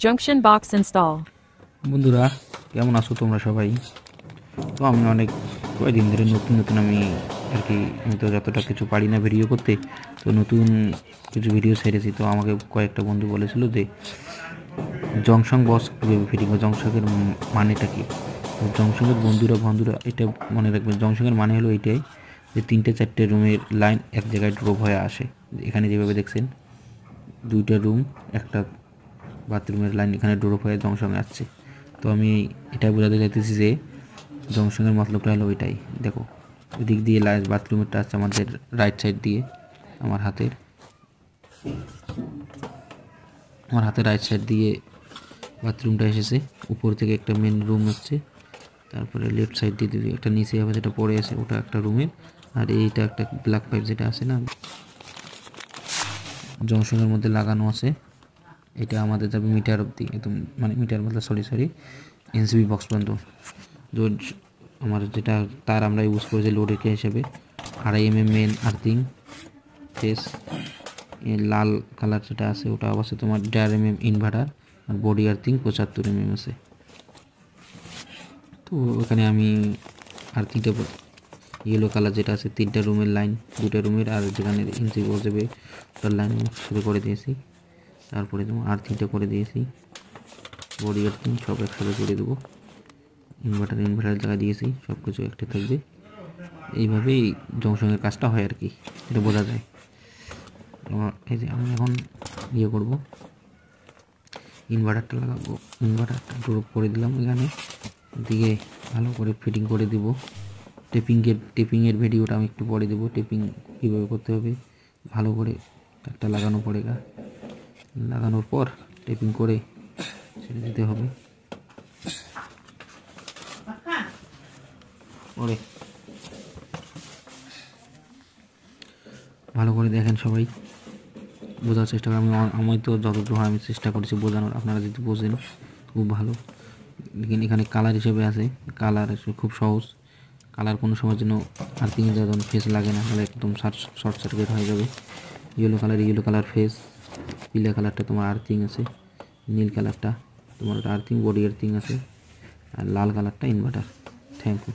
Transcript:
Junction box install. বন্ধুরা কেমন আছো তোমরা সবাই? তো আমি অনেক কয়েকদিন ধরে নতুন আমি আর কি আমি তো যতটা কিছু পারি না ভিডিও করতে, তো নতুন কিছু ভিডিও ছেড়েছি। তো আমাকে কয়েকটা বন্ধু বলেছিল যে জংশন বক্স কীভাবে ফিটিং হয়, জংশনের মানেটা কি। তো জংশনের বন্ধুরা এটা মনে রাখবেন, জংশনের মানে হলো এইটাই যে 3-4টে রুমের লাইন এক জায়গায় ড্রপ হয়ে আসে। এখানে যেভাবে দেখছেন 2টা রুম একটা বাথরুমের লাইন এখানে ড্রপ হয়ে জংশনে আসছে। তো আমি এটা বোঝাতে চাইতেছি যে জংশনের মতলবটা হলো ওইটাই। দেখো ওইদিক দিয়ে বাথরুমেরটা আছে আমাদের রাইট সাইড দিয়ে, আমার হাতের রাইট সাইড দিয়ে বাথরুমটা এসেছে। উপর থেকে একটা মেন রুম হচ্ছে, তারপরে লেফট সাইড দিয়ে যদি একটা নিচে হবে যেটা পড়ে আছে ওটা একটা রুমের, আর এইটা একটা ব্ল্যাক পাইপ যেটা আছে না জংশনের মধ্যে লাগানো আছে, এটা আমাদের যাবে মিটার অব্দি, একদম মানে মিটার মধ্যে সরি এনসিবি বক্স পর্যন্ত। তো আমার যেটা তার আমরা ইউজ করেছি লোডের হিসেবে 2.5 mm মেন আর্থিং ফেস, লাল কালার যেটা আছে ওটা অবশ্যই তোমার 1.5 mm ইনভার্টার, আর বডি আর্থিং 75 mm আছে। তো ওখানে আমি আর্থিংটা ইয়েলো কালার যেটা আছে 3টা রুমের লাইন, 2টা রুমের আর যেখানে এনসিবি বক্স যাবে ওটার লাইন শুরু করে দিয়েছি। তারপরে তোমার আর্থিংটা করে দিয়েছি, বডি আর্থিং সব একসাথে করে দেবো। ইনভার্টার জায়গা দিয়েছি, সব কিছু একটা থাকবে। এইভাবেই জংশনের কাজটা হয় আর কি, এটা বোঝা যায়। এই যে আমি এখন ইয়ে করবো, ইনভার্টারটা লাগাবো, ইনভার্টারটা ড্রপ করে দিলাম এখানে দিকে, ভালো করে ফিটিং করে দিব। টেপিংয়ের ভিডিওটা আমি একটু পরে দেবো, টেপিং কীভাবে করতে হবে ভালো করে একটা লাগানো পড়ে লাগানোর পর টেপিং করে ছেড়ে দিতে হবে। পরে ভালো করে দেখেন, সবাই বোঝার চেষ্টা করেন। আমি তো যতদূর হয় আমি চেষ্টা করেছি বোঝানোর, আপনারা যদি বোঝেন খুব ভালো। लेकिन এখানে কালার হিসেবে আছে, কালার খুব সহজ। কালার কোনো সময় যেন আর্থিং যখন ফেস লাগে না, তাহলে একদম শর্ট সার্কিট হয়ে যাবে। ইয়েলো কালার ফেস, পিলা কালারটা তোমার আর্থিং আছে, নীল কালারটা তোমার আর্থিং বডি আর্থিং আছে, আর লাল কালারটা ইনভার্টার। Thank you.